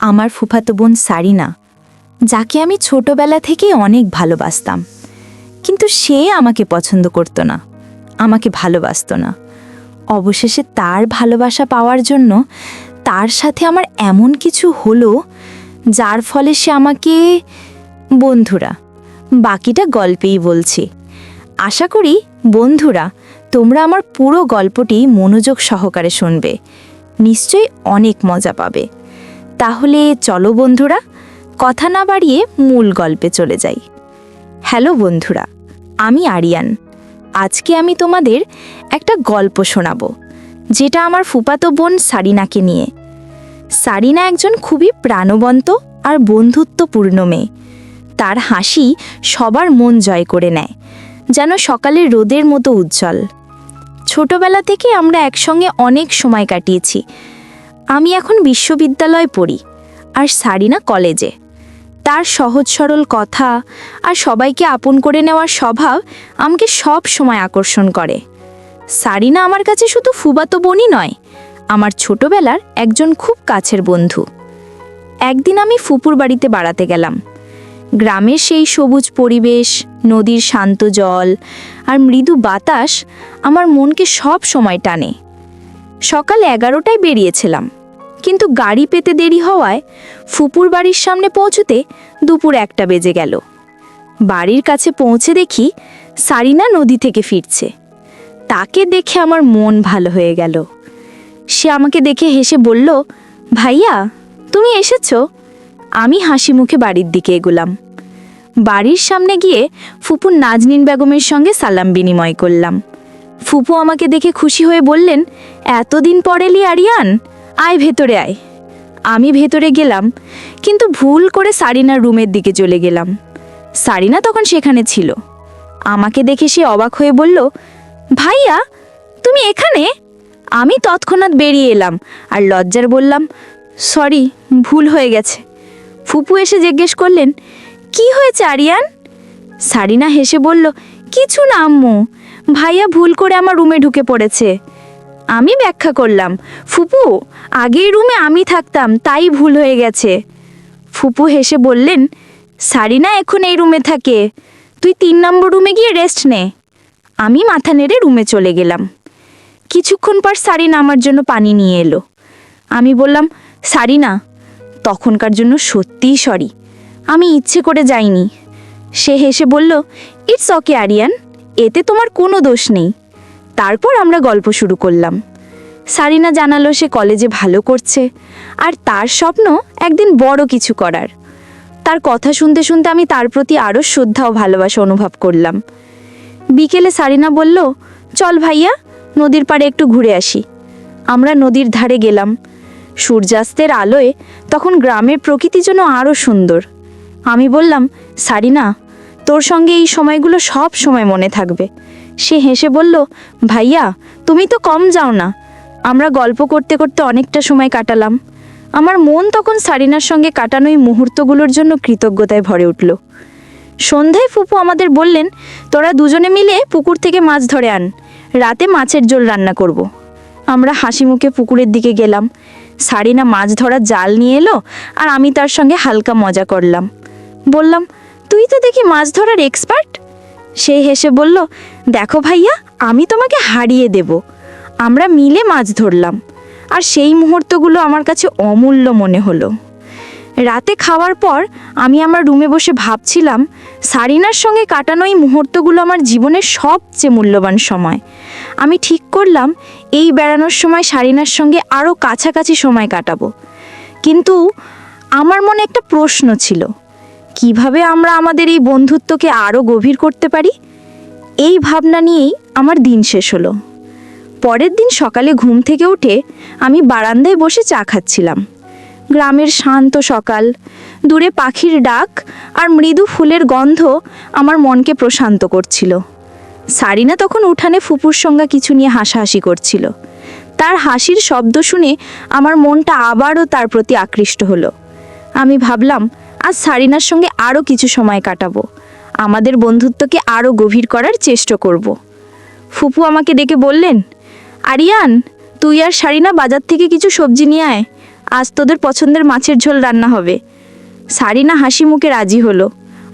আমার ফুফাতো বোন সারিনা, যাকে আমি ছোটবেলা থেকেই অনেক ভালোবাসতাম, কিন্তু সে আমাকে পছন্দ করত না, আমাকে ভালোবাসত না। অবশেষে তার ভালোবাসা পাওয়ার জন্য তার সাথে আমার এমন কিছু হলো, যার ফলে সে আমাকে... বন্ধুরা, বাকিটা গল্পেই বলছি। আশা করি বন্ধুরা তোমরা আমার পুরো গল্পটি মনোযোগ সহকারে শুনবে, নিশ্চয়ই অনেক মজা পাবে। তাহলে চলো বন্ধুরা, কথা না বাড়িয়ে মূল গল্পে চলে যাই। হ্যালো বন্ধুরা, আমি আরিয়ান। আজকে আমি তোমাদের একটা গল্প শোনাবো, যেটা আমার ফুফাতো বোন সারিনাকে নিয়ে। সারিনা একজন খুবই প্রাণবন্ত আর বন্ধুত্বপূর্ণ মেয়ে। তার হাসি সবার মন জয় করে নেয়, যেন সকালের রোদের মতো উজ্জ্বল। ছোটবেলা থেকে আমরা একসঙ্গে অনেক সময় কাটিয়েছি। আমি এখন বিশ্ববিদ্যালয়ে পড়ি, আর সারিনা কলেজে। তার সহজ সরল কথা আর সবাইকে আপন করে নেওয়ার স্বভাব আমাকে সব সময় আকর্ষণ করে। সারিনা আমার কাছে শুধু ফুফাতো বোনই নয়, আমার ছোটবেলার একজন খুব কাছের বন্ধু। একদিন আমি ফুপুর বাড়িতে বেড়াতে গেলাম। গ্রামের সেই সবুজ পরিবেশ, নদীর শান্ত জল আর মৃদু বাতাস আমার মনকে সব সময় টানে। সকাল 11টায় বেরিয়েছিলাম, কিন্তু গাড়ি পেতে দেরি হওয়ায় ফুপুর বাড়ির সামনে পৌঁছতে দুপুর 1টা বেজে গেল। বাড়ির কাছে পৌঁছে দেখি সারিনা নদী থেকে ফিরছে। তাকে দেখে আমার মন ভালো হয়ে গেল। সে আমাকে দেখে হেসে বলল, ভাইয়া তুমি এসেছো? আমি হাসি মুখে বাড়ির দিকে এগোলাম। বাড়ির সামনে গিয়ে ফুপু নাজনীন বেগমের সঙ্গে সালাম বিনিময় করলাম। ফুপু আমাকে দেখে খুশি হয়ে বললেন, এতদিন পর এলি আরিয়ান, আয় ভেতরে আয়। আমি ভেতরে গেলাম, কিন্তু ভুল করে সারিনার রুমের দিকে চলে গেলাম। সারিনা তখন সেখানে ছিল। আমাকে দেখে সে অবাক হয়ে বলল, ভাইয়া তুমি এখানে? আমি তৎক্ষণাৎ বেরিয়ে এলাম আর লজ্জার বললাম, সরি, ভুল হয়ে গেছে। ফুপু এসে জিজ্ঞেস করলেন, কি হয়েছে আরিয়ান? সারিনা হেসে বলল, কিছু না আম্মু, ভাইয়া ভুল করে আমার রুমে ঢুকে পড়েছে। আমি ব্যাখ্যা করলাম, ফুপু আগেই রুমে আমি থাকতাম, তাই ভুল হয়ে গেছে। ফুপু হেসে বললেন, সারিনা এখন এই রুমে থাকে, তুই 3 নম্বর রুমে গিয়ে রেস্ট নে। আমি মাথা নেড়ে রুমে চলে গেলাম। কিছুক্ষণ পর সারিনা আমার জন্য পানি নিয়ে এলো। আমি বললাম, সারিনা, তখনকার জন্য সত্যিই সরি, আমি ইচ্ছে করে যাইনি। সে হেসে বলল, ইটস ওকে আরিয়ান, এতে তোমার কোনো দোষ নেই। তারপর আমরা গল্প শুরু করলাম। সারিনা জানালো সে কলেজে ভালো করছে, আর তার স্বপ্ন একদিন বড় কিছু করার। তার কথা শুনতে শুনতে আমি তার প্রতি আরও শ্রদ্ধা ও ভালোবাসা অনুভব করলাম। বিকেলে সারিনা বলল, চল ভাইয়া, নদীর পাড়ে একটু ঘুরে আসি। আমরা নদীর ধারে গেলাম। সূর্যাস্তের আলোয় তখন গ্রামের প্রকৃতি যেন আরও সুন্দর। আমি বললাম, সারিনা, তোর সঙ্গে এই সময়গুলো সব সময় মনে থাকবে। সে হেসে বলল, ভাইয়া তুমি তো কম যাও না। আমরা গল্প করতে করতে অনেকটা সময় কাটালাম। আমার মন তখন সারিনার সঙ্গে কাটানো এই মুহূর্তগুলোর জন্য কৃতজ্ঞতায় ভরে উঠল। সন্ধ্যায় ফুপু আমাদের বললেন, তোরা দুজনে মিলে পুকুর থেকে মাছ ধরে আন, রাতে মাছের ঝোল রান্না করব। আমরা হাসি মুখে পুকুরের দিকে গেলাম। সারিনা মাছ ধরার জাল নিয়ে এলো, আর আমি তার সঙ্গে হালকা মজা করলাম। বললাম, তুই তো দেখি মাছ ধরার এক্সপার্ট। সে হেসে বলল, দেখো ভাইয়া, আমি তোমাকে হারিয়ে দেব। আমরা মিলে মাছ ধরলাম, আর সেই মুহূর্তগুলো আমার কাছে অমূল্য মনে হলো। রাতে খাওয়ার পর আমি আমার রুমে বসে ভাবছিলাম, সারিনার সঙ্গে কাটানো এই মুহূর্তগুলো আমার জীবনের সবচেয়ে মূল্যবান সময়। আমি ঠিক করলাম এই বেড়ানোর সময় সারিনার সঙ্গে আরও কাছাকাছি সময় কাটাবো। কিন্তু আমার মনে একটা প্রশ্ন ছিল, কিভাবে আমরা আমাদের এই বন্ধুত্বকে আরও গভীর করতে পারি? এই ভাবনা নিয়েই আমার দিন শেষ হলো। পরের দিন সকালে ঘুম থেকে উঠে আমি বারান্দায় বসে চা খাচ্ছিলাম। গ্রামের শান্ত সকাল, দূরে পাখির ডাক আর মৃদু ফুলের গন্ধ আমার মনকে প্রশান্ত করছিল। সারিনা তখন উঠানে ফুপুর সঙ্গে কিছু নিয়ে হাসাহাসি করছিল। তার হাসির শব্দ শুনে আমার মনটা আবারও তার প্রতি আকৃষ্ট হলো। আমি ভাবলাম, আজ সারিনার সঙ্গে আরও কিছু সময় কাটাবো, আমাদের বন্ধুত্বকে আরও গভীর করার চেষ্টা করব। ফুপু আমাকে ডেকে বললেন, আরিয়ান, তুই আর সারিনা বাজার থেকে কিছু সবজি নিয়ে আয়, আজ তোদের পছন্দের মাছের ঝোল রান্না হবে। সারিনা হাসি মুখে রাজি হলো,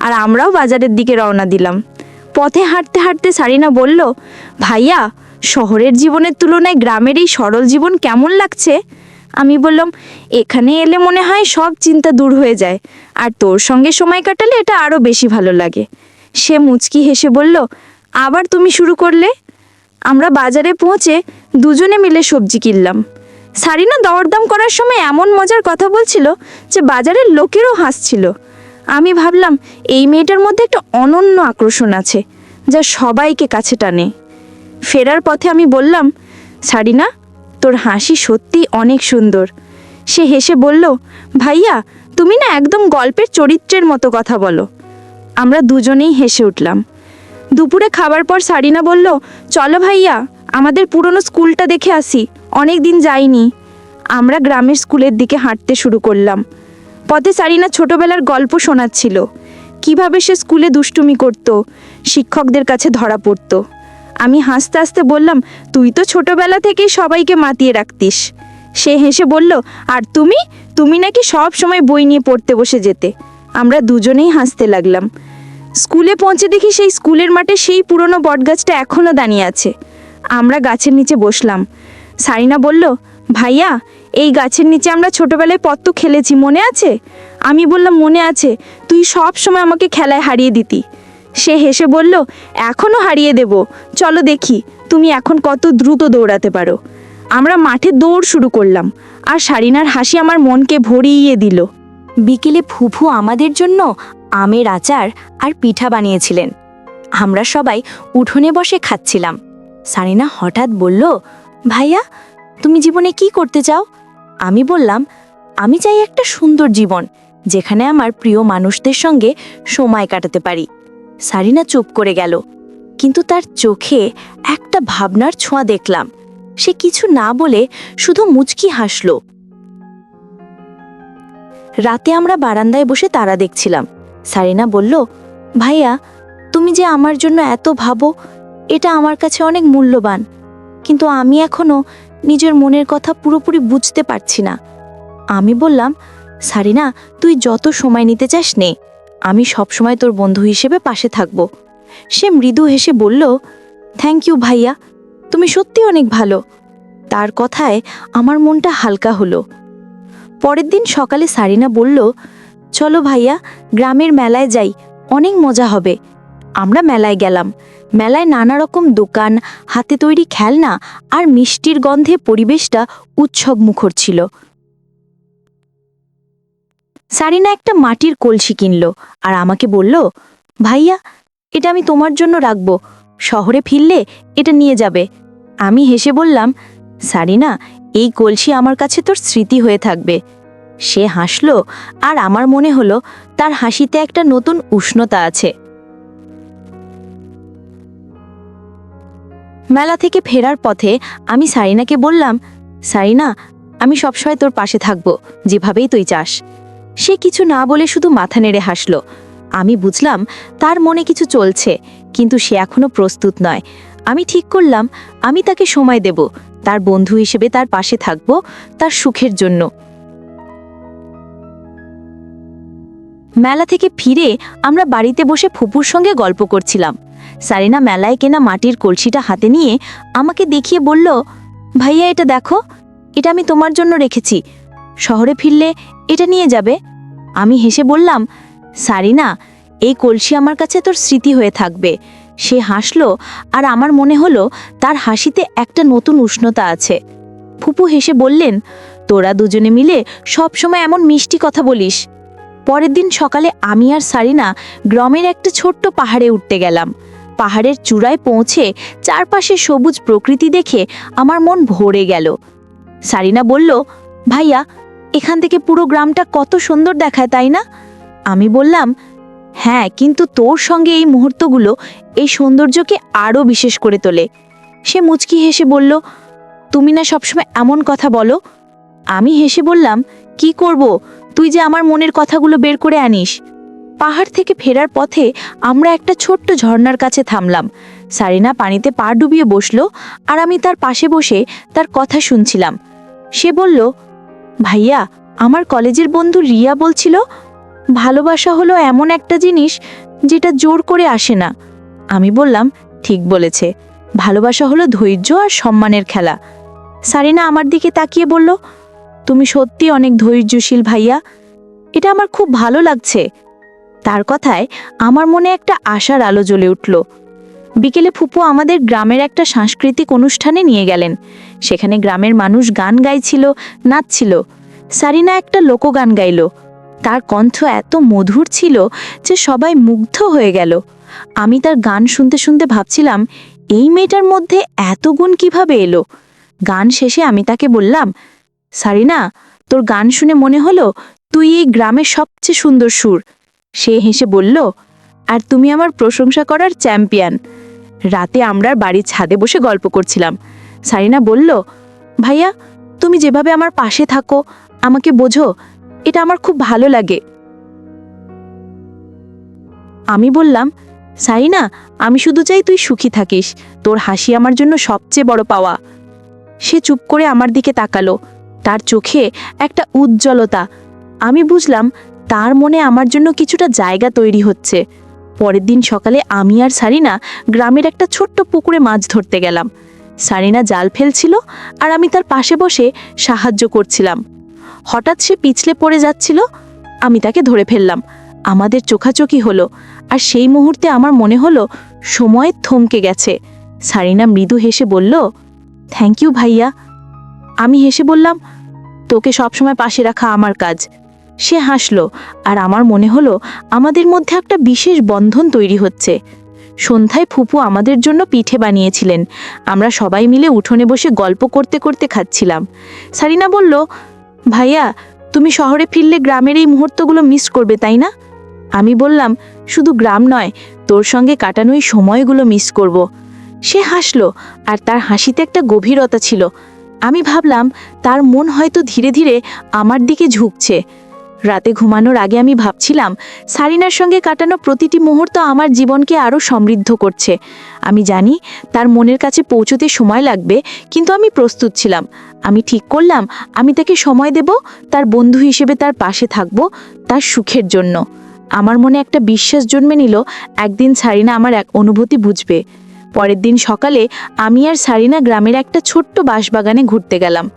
আর আমরাও বাজারের দিকে রওনা দিলাম। পথে হাঁটতে হাঁটতে সারিনা বলল, ভাইয়া, শহরের জীবনের তুলনায় গ্রামের এই সরল জীবন কেমন লাগছে? আমি বললাম, এখানে এলে মনে হয় সব চিন্তা দূর হয়ে যায়, আর তোর সঙ্গে সময় কাটালে এটা আরও বেশি ভালো লাগে। সে মুচকি হেসে বলল, আবার তুমি শুরু করলে? আমরা বাজারে পৌঁছে দুজনে মিলে সবজি কিনলাম। সারিনা দরদাম করার সময় এমন মজার কথা বলছিল যে বাজারের লোকেরও হাসছিল। আমি ভাবলাম, এই মেয়েটার মধ্যে একটা অনন্য আকর্ষণ আছে যা সবাইকে কাছে টানে। ফেরার পথে আমি বললাম, সারিনা, তোর হাসি সত্যিই অনেক সুন্দর। সে হেসে বলল, ভাইয়া, তুমি না একদম গল্পের চরিত্রের মতো কথা বলো। আমরা দুজনেই হেসে উঠলাম। দুপুরে খাবার পর সারিনা বলল, চলো ভাইয়া, আমাদের পুরনো স্কুলটা দেখে আসি, অনেক দিন যাইনি। আমরা গ্রামের স্কুলের দিকে হাঁটতে শুরু করলাম। পথে সারিনা ছোটবেলার গল্প শোনাচ্ছিল, কিভাবে সে স্কুলে দুষ্টুমি করত, শিক্ষকদের কাছে ধরা পড়ত। আমি হাসতে হাসতে বললাম, তুই তো ছোটবেলা থেকেই সবাইকে মাতিয়ে রাখতিস। সে হেসে বলল, আর তুমি তুমি নাকি সব সময় বই নিয়ে পড়তে বসে যেতে। আমরা দুজনেই হাসতে লাগলাম। স্কুলে পৌঁছে দেখি সেই স্কুলের মাঠে সেই পুরনো বটগাছটা এখনও দাঁড়িয়ে আছে। আমরা গাছের নিচে বসলাম। সারিনা বলল, ভাইয়া, এই গাছের নিচে আমরা ছোটবেলায় কত খেলেছি, মনে আছে? আমি বললাম, মনে আছে, তুই সব সময় আমাকে খেলায় হারিয়ে দিতি। সে হেসে বলল, এখনও হারিয়ে দেব, চলো দেখি তুমি এখন কত দ্রুত দৌড়াতে পারো। আমরা মাঠে দৌড় শুরু করলাম, আর সারিনার হাসি আমার মনকে ভরিয়ে দিল। বিকেলে ফুফু আমাদের জন্য আমের আচার আর পিঠা বানিয়েছিলেন। আমরা সবাই উঠোনে বসে খাচ্ছিলাম। সারিনা হঠাৎ বলল, ভাইয়া, তুমি জীবনে কি করতে চাও? আমি বললাম, আমি চাই একটা সুন্দর জীবন, যেখানে আমার প্রিয় মানুষদের সঙ্গে সময় কাটাতে পারি। সারিনা চুপ করে গেল, কিন্তু তার চোখে একটা ভাবনার ছোঁয়া দেখলাম। সে কিছু না বলে শুধু মুচকি হাসল। রাতে আমরা বারান্দায় বসে তারা দেখছিলাম। সারিনা বলল, ভাইয়া, তুমি যে আমার জন্য এত ভাবো, এটা আমার কাছে অনেক মূল্যবান, কিন্তু আমি এখনো নিজের মনের কথা পুরোপুরি বুঝতে পারছি না। আমি বললাম, সারিনা, তুই যত সময় নিতে চাস নে, আমি সবসময় তোর বন্ধু হিসেবে পাশে থাকব। সে মৃদু হেসে বলল, থ্যাংক ইউ ভাইয়া, তুমি সত্যি অনেক ভালো। তার কথায় আমার মনটা হালকা হলো। পরের দিন সকালে সারিনা বলল, চলো ভাইয়া, গ্রামের মেলায় যাই, অনেক মজা হবে। আমরা মেলায় গেলাম। মেলায় নানা রকম দোকান, হাতে তৈরি খেলনা আর মিষ্টির গন্ধে পরিবেশটা উৎসব মুখর ছিল। সারিনা একটা মাটির কলসি কিনল আর আমাকে বলল, ভাইয়া, এটা আমি তোমার জন্য রাখবো, শহরে ফিরলে এটা নিয়ে যাবে। আমি হেসে বললাম, সারিনা, এই কলসি আমার কাছে তোর স্মৃতি হয়ে থাকবে। সে হাসল, আর আমার মনে হলো তার হাসিতে একটা নতুন উষ্ণতা আছে। মেলা থেকে ফেরার পথে আমি সারিনাকে বললাম, সারিনা, আমি সবসময় তোর পাশে থাকব, যেভাবেই তুই চাস। সে কিছু না বলে শুধু মাথা নেড়ে হাসল। আমি বুঝলাম তার মনে কিছু চলছে, কিন্তু সে এখনো প্রস্তুত নয়। আমি ঠিক করলাম আমি তাকে সময় দেব, তার বন্ধু হিসেবে তার পাশে থাকব, তার সুখের জন্য। মেলা থেকে ফিরে আমরা বাড়িতে বসে ফুপুর সঙ্গে গল্প করছিলাম। সারিনা মেলায় কেনা মাটির কলসিটা হাতে নিয়ে আমাকে দেখিয়ে বলল, ভাইয়া, এটা দেখো, এটা আমি তোমার জন্য রেখেছি, শহরে ফিরলে এটা নিয়ে যাবে। আমি হেসে বললাম, সারিনা, এই কলসি আমার কাছে তোর স্মৃতি হয়ে থাকবে। সে হাসল, আর আমার মনে হলো তার হাসিতে একটা নতুন উষ্ণতা আছে। ফুপু হেসে বললেন, তোরা দুজনে মিলে সবসময় এমন মিষ্টি কথা বলিস। পরের দিন সকালে আমি আর সারিনা গ্রামের একটা ছোট্ট পাহাড়ে উঠতে গেলাম। পাহাড়ের চূড়ায় পৌঁছে চারপাশে সবুজ প্রকৃতি দেখে আমার মন ভরে গেল। সারিনা বলল, ভাইয়া, এখান থেকে পুরো গ্রামটা কত সুন্দর দেখায়, তাই না? আমি বললাম, হ্যাঁ, কিন্তু তোর সঙ্গে এই মুহূর্তগুলো এই সৌন্দর্যকে আরও বিশেষ করে তোলে। সে মুচকি হেসে বলল, তুমি না সবসময় এমন কথা বলো। আমি হেসে বললাম, কি করব, তুই যে আমার মনের কথাগুলো বের করে আনিস। পাহাড় থেকে ফেরার পথে আমরা একটা ছোট্ট ঝর্ণার কাছে থামলাম। সারিনা পানিতে পা ডুবিয়ে বসলো, আর আমি তার পাশে বসে তার কথা শুনছিলাম। সে বলল, ভাইয়া, আমার কলেজের বন্ধু রিয়া বলছিল ভালোবাসা হলো এমন একটা জিনিস যেটা জোর করে আসে না। আমি বললাম, ঠিক বলেছে, ভালোবাসা হলো ধৈর্য আর সম্মানের খেলা। সারিনা আমার দিকে তাকিয়ে বলল, তুমি সত্যি অনেক ধৈর্যশীল ভাইয়া, এটা আমার খুব ভালো লাগছে। তার কথায় আমার মনে একটা আশার আলো জ্বলে উঠল। বিকেলে ফুপু আমাদের গ্রামের একটা সাংস্কৃতিক অনুষ্ঠানে নিয়ে গেলেন। সেখানে গ্রামের মানুষ গান গাইছিল, নাচছিল। সারিনা একটা লোকগান গাইল। তার কণ্ঠ এত মধুর ছিল যে সবাই মুগ্ধ হয়ে গেল। আমি তার গান শুনতে শুনতে ভাবছিলাম, এই মেয়েটার মধ্যে এত গুণ কিভাবে এলো। গান শেষে আমি তাকে বললাম, সারিনা, তোর গান শুনে মনে হলো তুই এই গ্রামের সবচেয়ে সুন্দর সুর। সে হেসে বলল, আর তুমি আমার প্রশংসা করার চ্যাম্পিয়ন। রাতে আমরা বাড়ির ছাদে বসে গল্প করছিলাম। সারিনা বলল, ভাইয়া, তুমি যেভাবে আমার পাশে থাকো, আমাকে বোঝো, এটা আমার খুব ভালো লাগে। আমি বললাম, সারিনা, আমি শুধু চাই তুই সুখী থাকিস, তোর হাসি আমার জন্য সবচেয়ে বড় পাওয়া। সে চুপ করে আমার দিকে তাকালো। তার চোখে একটা উজ্জ্বলতা। আমি বুঝলাম তার মনে আমার জন্য কিছুটা জায়গা তৈরি হচ্ছে। পরের দিন সকালে আমি আর সারিনা গ্রামের একটা ছোট্ট পুকুরে মাছ ধরতে গেলাম। সারিনা জাল ফেলছিল আর আমি তার পাশে বসে সাহায্য করছিলাম। হঠাৎ সে পিছলে পড়ে যাচ্ছিল। আমি তাকে ধরে ফেললাম। আমাদের চোখাচোখি হলো, আর সেই মুহূর্তে আমার মনে হলো সময় থমকে গেছে। সারিনা মৃদু হেসে বলল, থ্যাংক ইউ ভাইয়া। আমি হেসে বললাম, তোকে সবসময় পাশে রাখা আমার কাজ। সে হাসলো, আর আমার মনে হলো আমাদের মধ্যে একটা বিশেষ বন্ধন তৈরি হচ্ছে। সন্ধ্যায় ফুপু আমাদের জন্য পিঠে বানিয়েছিলেন। আমরা সবাই মিলে উঠোনে বসে গল্প করতে করতে খাচ্ছিলাম। সারিনা বলল, ভাইয়া, তুমি শহরে ফিরলে গ্রামের এই মুহূর্তগুলো মিস করবে, তাই না? আমি বললাম, শুধু গ্রাম নয়, তোর সঙ্গে কাটানো এই সময়গুলো মিস করব। সে হাসলো, আর তার হাসিতে একটা গভীরতা ছিল। আমি ভাবলাম তার মন হয়তো ধীরে ধীরে আমার দিকে ঝুঁকছে। রাতে ঘুমানোর আগে আমি ভাবছিলাম, সারিনার সঙ্গে কাটানো প্রতিটি মুহূর্ত আমার জীবনকে আরও সমৃদ্ধ করছে। আমি জানি তার মনের কাছে পৌঁছতে সময় লাগবে, কিন্তু আমি প্রস্তুত ছিলাম। আমি ঠিক করলাম আমি তাকে সময় দেব, তার বন্ধু হিসেবে তার পাশে থাকব, তার সুখের জন্য। আমার মনে একটা বিশ্বাস জন্মে নিল, একদিন সারিনা আমার এক অনুভূতি বুঝবে। পরের দিন সকালে আমি আর সারিনা গ্রামের একটা ছোট্ট বাঁশবাগানে ঘুরতে গেলাম।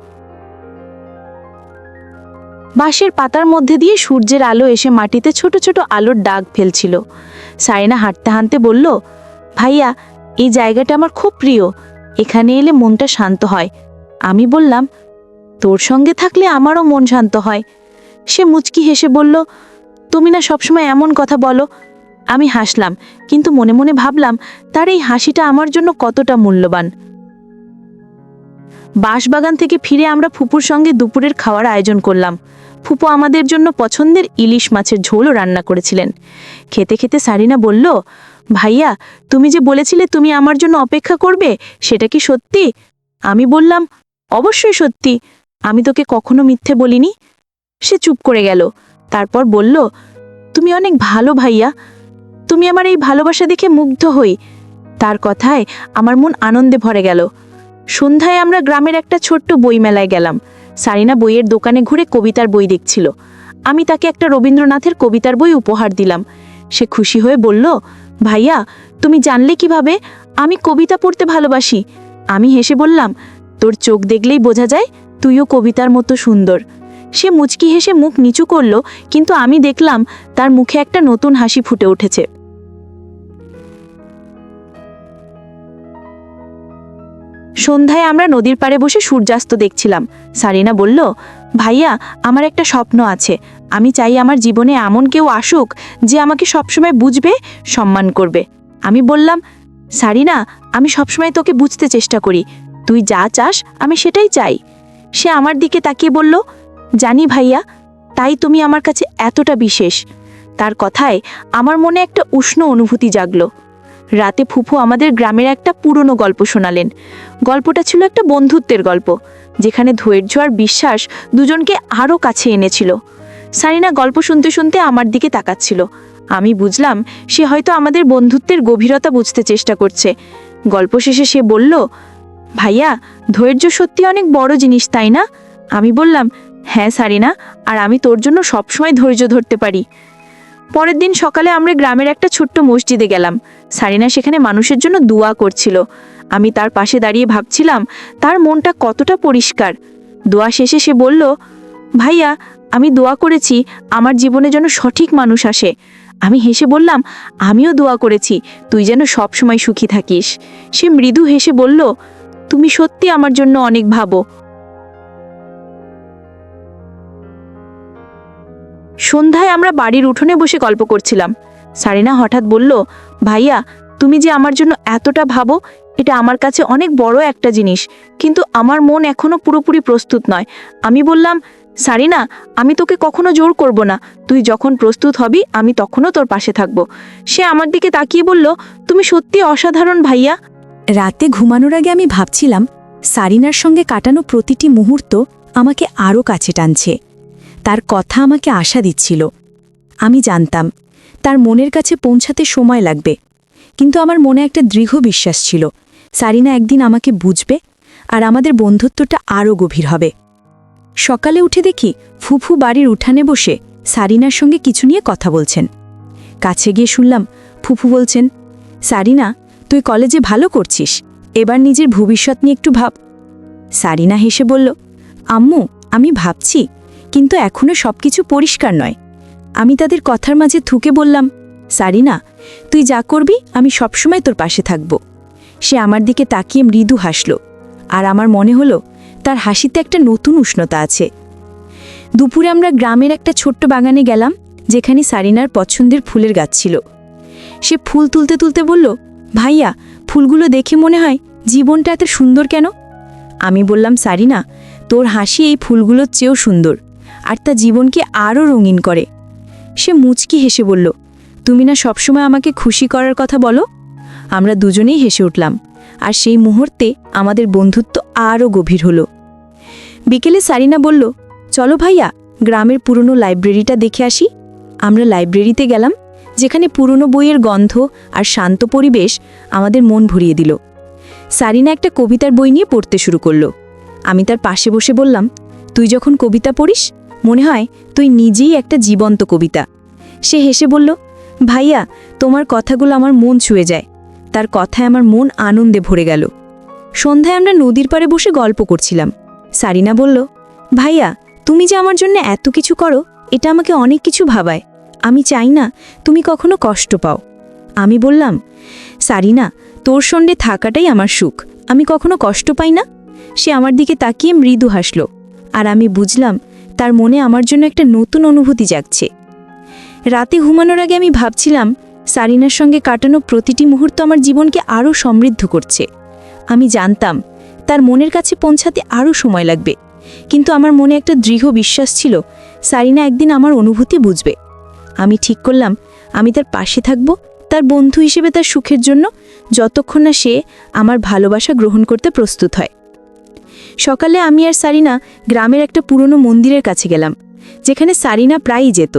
বাঁশের পাতার মধ্যে দিয়ে সূর্যের আলো এসে মাটিতে ছোট ছোট আলোর দাগ ফেলছিল। সারিনা হাঁটতে হাঁটতে বলল, ভাইয়া, এই জায়গাটা আমার খুব প্রিয়, এখানে এলে মনটা শান্ত হয়। আমি বললাম, তোর সঙ্গে থাকলে আমারও মন শান্ত হয়। সে মুচকি হেসে বলল, তুমি না সবসময় এমন কথা বলো। আমি হাসলাম, কিন্তু মনে মনে ভাবলাম তার এই হাসিটা আমার জন্য কতটা মূল্যবান। বাঁশবাগান থেকে ফিরে আমরা ফুপুর সঙ্গে দুপুরের খাওয়ার আয়োজন করলাম। ফুপু আমাদের জন্য পছন্দের ইলিশ মাছের ঝোলও রান্না করেছিলেন। খেতে খেতে সারিনা বলল, ভাইয়া, তুমি যে বলেছিলে তুমি আমার জন্য অপেক্ষা করবে, সেটা কি সত্যি? আমি বললাম, অবশ্যই সত্যি, আমি তোকে কখনো মিথ্যে বলিনি। সে চুপ করে গেল, তারপর বলল, তুমি অনেক ভালো ভাইয়া, তুমি আমার এই ভালোবাসা দেখে মুগ্ধ হই। তার কথায় আমার মন আনন্দে ভরে গেল। সন্ধ্যায় আমরা গ্রামের একটা ছোট্ট বইমেলায় গেলাম। সারিনা বইয়ের দোকানে ঘুরে কবিতার বই দেখছিল। আমি তাকে একটা রবীন্দ্রনাথের কবিতার বই উপহার দিলাম। সে খুশি হয়ে বলল, ভাইয়া, তুমি জানলে কিভাবে আমি কবিতা পড়তে ভালোবাসি? আমি হেসে বললাম, তোর চোখ দেখলেই বোঝা যায় তুইও কবিতার মতো সুন্দর। সে মুচকি হেসে মুখ নিচু করল, কিন্তু আমি দেখলাম তার মুখে একটা নতুন হাসি ফুটে উঠেছে। সন্ধ্যায় আমরা নদীর পাড়ে বসে সূর্যাস্ত দেখছিলাম। সারিনা বলল, ভাইয়া, আমার একটা স্বপ্ন আছে। আমি চাই আমার জীবনে এমন কেউ আসুক যে আমাকে সবসময় বুঝবে, সম্মান করবে। আমি বললাম, সারিনা, আমি সবসময় তোকে বুঝতে চেষ্টা করি, তুই যা চাস আমি সেটাই চাই। সে আমার দিকে তাকিয়ে বলল, জানি ভাইয়া, তাই তুমি আমার কাছে এতটা বিশেষ। তার কথায় আমার মনে একটা উষ্ণ অনুভূতি জাগলো। রাতে ফুফু আমাদের গ্রামের একটা পুরনো গল্প শোনালেন। গল্পটা ছিল একটা বন্ধুত্বের গল্প, যেখানে ধৈর্য আর বিশ্বাস দুজনকে আরও কাছে এনেছিল। সারিনা গল্প শুনতে শুনতে আমার দিকে তাকাচ্ছিল। আমি বুঝলাম সে হয়তো আমাদের বন্ধুত্বের গভীরতা বুঝতে চেষ্টা করছে। গল্প শেষে সে বলল, ভাইয়া, ধৈর্য সত্যি অনেক বড় জিনিস, তাই না? আমি বললাম, হ্যাঁ সারিনা, আর আমি তোর জন্য সবসময় ধৈর্য ধরতে পারি। পরের দিন সকালে আমরা গ্রামের একটা ছোট্ট মসজিদে গেলাম। সারিনা সেখানে মানুষের জন্য দোয়া করছিল। আমি তার পাশে দাঁড়িয়ে ভাবছিলাম তার মনটা কতটা পরিষ্কার। দোয়া শেষে সে বলল, ভাইয়া, আমি দোয়া করেছি আমার জীবনে যেন সঠিক মানুষ আসে। আমি হেসে বললাম, আমিও দোয়া করেছি তুই যেন সবসময় সুখী থাকিস। সে মৃদু হেসে বলল, তুমি সত্যি আমার জন্য অনেক ভাবো। সন্ধ্যায় আমরা বাড়ির উঠোনে বসে গল্প করছিলাম। সারিনা হঠাৎ বলল, ভাইয়া, তুমি যে আমার জন্য এতটা ভাবো, এটা আমার কাছে অনেক বড় একটা জিনিস, কিন্তু আমার মন এখনো পুরোপুরি প্রস্তুত নয়। আমি বললাম, সারিনা, আমি তোকে কখনো জোর করব না। তুই যখন প্রস্তুত হবি আমি তখনও তোর পাশে থাকব। সে আমার দিকে তাকিয়ে বলল, তুমি সত্যি অসাধারণ ভাইয়া। রাতে ঘুমানোর আগে আমি ভাবছিলাম সারিনার সঙ্গে কাটানো প্রতিটি মুহূর্ত আমাকে আরও কাছে টানছে। তার কথা আমাকে আশা দিচ্ছিল। আমি জানতাম তার মনের কাছে পৌঁছাতে সময় লাগবে, কিন্তু আমার মনে একটা দৃঢ় বিশ্বাস ছিল সারিনা একদিন আমাকে বুঝবে আর আমাদের বন্ধুত্বটা আরও গভীর হবে। সকালে উঠে দেখি ফুফু বাড়ির উঠানে বসে সারিনার সঙ্গে কিছু নিয়ে কথা বলছেন। কাছে গিয়ে শুনলাম ফুফু বলছেন, সারিনা, তুই কলেজে ভালো করছিস, এবার নিজের ভবিষ্যৎ নিয়ে একটু ভাব। সারিনা হেসে বলল, আম্মু, আমি ভাবছি, কিন্তু এখনও সবকিছু পরিষ্কার নয়। আমি তাদের কথার মাঝে থুকে বললাম, সারিনা, তুই যা করবি আমি সবসময় তোর পাশে থাকব। সে আমার দিকে তাকিয়ে মৃদু হাসল, আর আমার মনে হলো তার হাসিতে একটা নতুন উষ্ণতা আছে। দুপুরে আমরা গ্রামের একটা ছোট্ট বাগানে গেলাম, যেখানে সারিনার পছন্দের ফুলের গাছ ছিল। সে ফুল তুলতে তুলতে বলল, ভাইয়া, ফুলগুলো দেখে মনে হয় জীবনটা এত সুন্দর কেন? আমি বললাম, সারিনা, তোর হাসি এই ফুলগুলোর চেয়েও সুন্দর, আর তা জীবনকে আরও রঙিন করে। সে মুচকি হেসে বলল, তুমি না সবসময় আমাকে খুশি করার কথা বলো। আমরা দুজনেই হেসে উঠলাম, আর সেই মুহূর্তে আমাদের বন্ধুত্ব আরও গভীর হলো। বিকেলে সারিনা বলল, চলো ভাইয়া, গ্রামের পুরনো লাইব্রেরিটা দেখে আসি। আমরা লাইব্রেরিতে গেলাম, যেখানে পুরনো বইয়ের গন্ধ আর শান্ত পরিবেশ আমাদের মন ভরিয়ে দিল। সারিনা একটা কবিতার বই নিয়ে পড়তে শুরু করলো। আমি তার পাশে বসে বললাম, তুই যখন কবিতা পড়িস মনে হয় তুই নিজেই একটা জীবন্ত কবিতা। সে হেসে বলল, ভাইয়া, তোমার কথাগুলো আমার মন ছুঁয়ে যায়। তার কথায় আমার মন আনন্দে ভরে গেল। সন্ধ্যায় আমরা নদীর পাড়ে বসে গল্প করছিলাম। সারিনা বলল, ভাইয়া, তুমি যে আমার জন্য এত কিছু করো, এটা আমাকে অনেক কিছু ভাবায়। আমি চাই না তুমি কখনো কষ্ট পাও। আমি বললাম, সারিনা, তোর সঙ্গে থাকাটাই আমার সুখ, আমি কখনো কষ্ট পাই না। সে আমার দিকে তাকিয়ে মৃদু হাসল, আর আমি বুঝলাম তার মনে আমার জন্য একটা নতুন অনুভূতি জাগছে। রাতে ঘুমানোর আগে আমি ভাবছিলাম সারিনার সঙ্গে কাটানো প্রতিটি মুহূর্ত আমার জীবনকে আরও সমৃদ্ধ করছে। আমি জানতাম তার মনের কাছে পৌঁছাতে আরও সময় লাগবে, কিন্তু আমার মনে একটা দৃঢ় বিশ্বাস ছিল সারিনা একদিন আমার অনুভূতি বুঝবে। আমি ঠিক করলাম আমি তার পাশে থাকব, তার বন্ধু হিসেবে তার সুখের জন্য, যতক্ষণ না সে আমার ভালোবাসা গ্রহণ করতে প্রস্তুত হয়। সকালে আমি আর সারিনা গ্রামের একটা পুরনো মন্দিরের কাছে গেলাম, যেখানে সারিনা প্রায়ই যেত।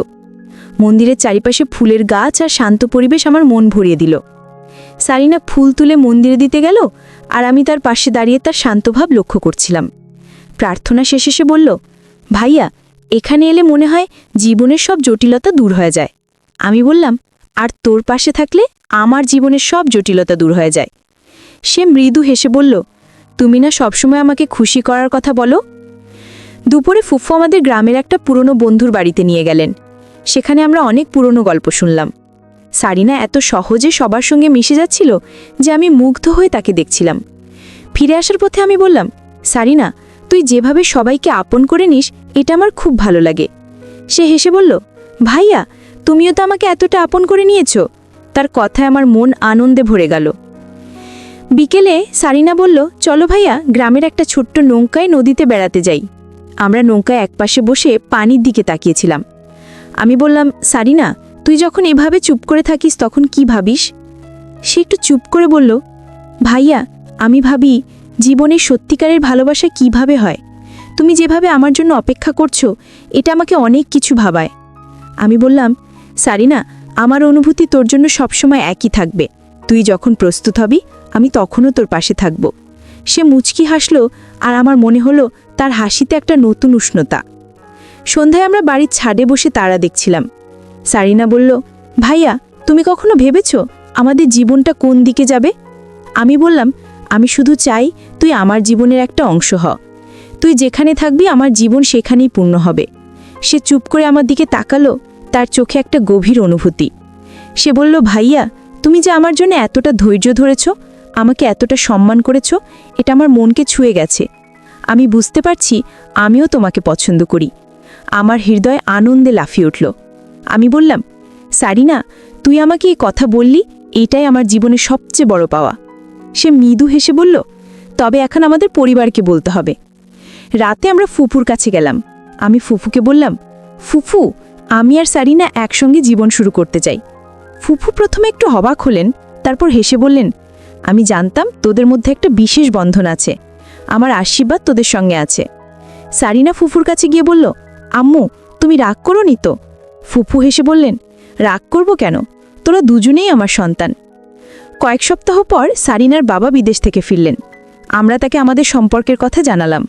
মন্দিরের চারিপাশে ফুলের গাছ আর শান্ত পরিবেশ আমার মন ভরিয়ে দিল। সারিনা ফুল তুলে মন্দিরে দিতে গেল, আর আমি তার পাশে দাঁড়িয়ে তার শান্তভাব লক্ষ্য করছিলাম। প্রার্থনা শেষে সে বলল, ভাইয়া, এখানে এলে মনে হয় জীবনের সব জটিলতা দূর হয়ে যায়। আমি বললাম, আর তোর পাশে থাকলে আমার জীবনের সব জটিলতা দূর হয়ে যায়। সে মৃদু হেসে বলল, তুমি না সবসময় আমাকে খুশি করার কথা বলো। দুপুরে ফুফু আমাদের গ্রামের একটা পুরনো বন্ধুর বাড়িতে নিয়ে গেলেন। সেখানে আমরা অনেক পুরনো গল্প শুনলাম। সারিনা এত সহজে সবার সঙ্গে মিশে যাচ্ছিল যে আমি মুগ্ধ হয়ে তাকে দেখছিলাম। ফিরে আসার পথে আমি বললাম, সারিনা, তুই যেভাবে সবাইকে আপন করে নিস, এটা আমার খুব ভালো লাগে। সে হেসে বলল, ভাইয়া, তুমিও তো আমাকে এতটা আপন করে নিয়েছ। তার কথায় আমার মন আনন্দে ভরে গেল। বিকেলে সারিনা বলল, চলো ভাইয়া, গ্রামের একটা ছোট্ট নৌকায় নদীতে বেড়াতে যাই। আমরা নৌকায় একপাশে বসে পানির দিকে তাকিয়েছিলাম। আমি বললাম, সারিনা, তুই যখন এভাবে চুপ করে থাকিস তখন কি ভাবিস? সে একটু চুপ করে বলল, ভাইয়া, আমি ভাবি জীবনের সত্যিকারের ভালোবাসা কিভাবে হয়। তুমি যেভাবে আমার জন্য অপেক্ষা করছো, এটা আমাকে অনেক কিছু ভাবায়। আমি বললাম, সারিনা, আমার অনুভূতি তোর জন্য সবসময় একই থাকবে। তুই যখন প্রস্তুত হবি আমি তখনও তোর পাশে থাকব। সে মুচকি হাসল, আর আমার মনে হলো তার হাসিতে একটা নতুন উষ্ণতা। সন্ধ্যায় আমরা বাড়ির ছাদে বসে তারা দেখছিলাম। সারিনা বলল, ভাইয়া, তুমি কখনো ভেবেছো আমাদের জীবনটা কোন দিকে যাবে? আমি বললাম, আমি শুধু চাই তুই আমার জীবনের একটা অংশ হ। তুই যেখানে থাকবি আমার জীবন সেখানেই পূর্ণ হবে। সে চুপ করে আমার দিকে তাকালো, তার চোখে একটা গভীর অনুভূতি। সে বলল, ভাইয়া, তুমি যে আমার জন্য এতটা ধৈর্য ধরেছ, আমাকে এতটা সম্মান করেছ, এটা আমার মনকে ছুঁয়ে গেছে। আমি বুঝতে পারছি আমিও তোমাকে পছন্দ করি। আমার হৃদয় আনন্দে লাফিয়ে উঠল। আমি বললাম, সারিনা, তুই আমাকে এই কথা বললি, এটাই আমার জীবনের সবচেয়ে বড় পাওয়া। সে মৃদু হেসে বলল, তবে এখন আমাদের পরিবারকে বলতে হবে। রাতে আমরা ফুফুর কাছে গেলাম। আমি ফুফুকে বললাম, ফুফু, আমি আর সারিনা একসঙ্গে জীবন শুরু করতে চাই। ফুফু প্রথমে একটু অবাক হলেন, তারপর হেসে বললেন, আমি জানতাম তোদের মধ্যে একটা বিশেষ বন্ধন আছে। আমার আশীর্বাদ তোদের সঙ্গে আছে। সারিনা ফুফুর কাছে গিয়ে বলল, আম্মু, তুমি রাগ করোনি তো? ফুফু হেসে বললেন, রাগ করব কেন? তোরা দুজনেই আমার সন্তান। কয়েক সপ্তাহ পর সারিনার বাবা বিদেশ থেকে ফিরলেন। আমরা তাকে আমাদের সম্পর্কের কথা জানালাম।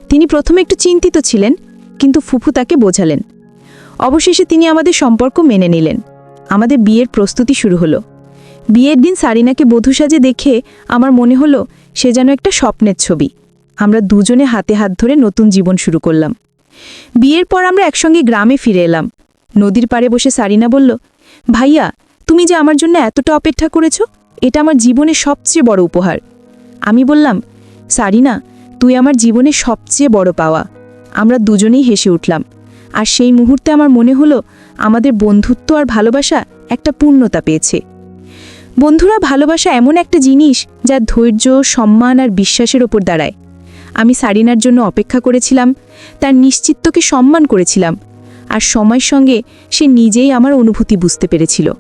তিনি প্রথমে একটু চিন্তিত ছিলেন, কিন্তু ফুফু তাকে বোঝালেন। অবশেষে তিনি আমাদের সম্পর্ক মেনে নিলেন। আমাদের বিয়ের প্রস্তুতি শুরু হলো। বিয়ের দিন সারিনাকে বধূ সাজে দেখে আমার মনে হলো সে যেন একটা স্বপ্নের ছবি। আমরা দুজনে হাতে হাত ধরে নতুন জীবন শুরু করলাম। বিয়ের পর আমরা একসঙ্গে গ্রামে ফিরে এলাম। নদীর পাড়ে বসে সারিনা বলল, ভাইয়া, তুমি যে আমার জন্য এতটা অপেক্ষা করেছো, এটা আমার জীবনের সবচেয়ে বড় উপহার। আমি বললাম, সারিনা, তুই আমার জীবনের সবচেয়ে বড় পাওয়া। আমরা দুজনেই হেসে উঠলাম। আর সেই মুহূর্তে আমার মনে হলো আমাদের বন্ধুত্ব আর ভালোবাসা একটা পূর্ণতা পেয়েছে। বন্ধুরা, ভালোবাসা এমন একটা জিনিস যা ধৈর্য, সম্মান আর বিশ্বাসের ওপর দাঁড়ায়। আমি সারিনার জন্য অপেক্ষা করেছিলাম, তার নিশ্চিতকে সম্মান করেছিলাম, আর সময়ের সঙ্গে সে নিজেই আমার অনুভূতি বুঝতে পেরেছিল।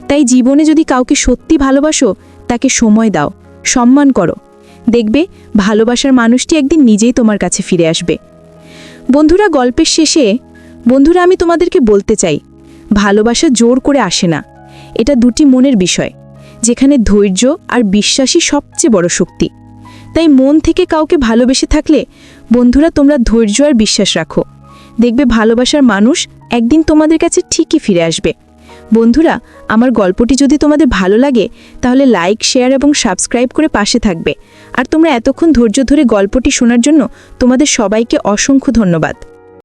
তাই জীবনে যদি কাউকে সত্যি ভালোবাসো, তাকে সময় দাও, সম্মান করো। দেখবে ভালোবাসার মানুষটি একদিন নিজেই তোমার কাছে ফিরে আসবে। বন্ধুরা, গল্পের শেষে আমি তোমাদেরকে বলতে চাই, ভালোবাসা জোর করে আসে না। এটা দুটি মনের বিষয়, যেখানে ধৈর্য আর বিশ্বাসই সবচেয়ে বড় শক্তি। তাই মন থেকে কাউকে ভালোবেসে থাকলে বন্ধুরা, তোমরা ধৈর্য আর বিশ্বাস রাখো। দেখবে ভালোবাসার মানুষ একদিন তোমাদের কাছে ঠিকই ফিরে আসবে। বন্ধুরা, আমার গল্পটি যদি তোমাদের ভালো লাগে তাহলে লাইক, শেয়ার এবং সাবস্ক্রাইব করে পাশে থাকবে। আর তোমরা এতক্ষণ ধৈর্য ধরে গল্পটি শোনার জন্য তোমাদের সবাইকে অসংখ্য ধন্যবাদ।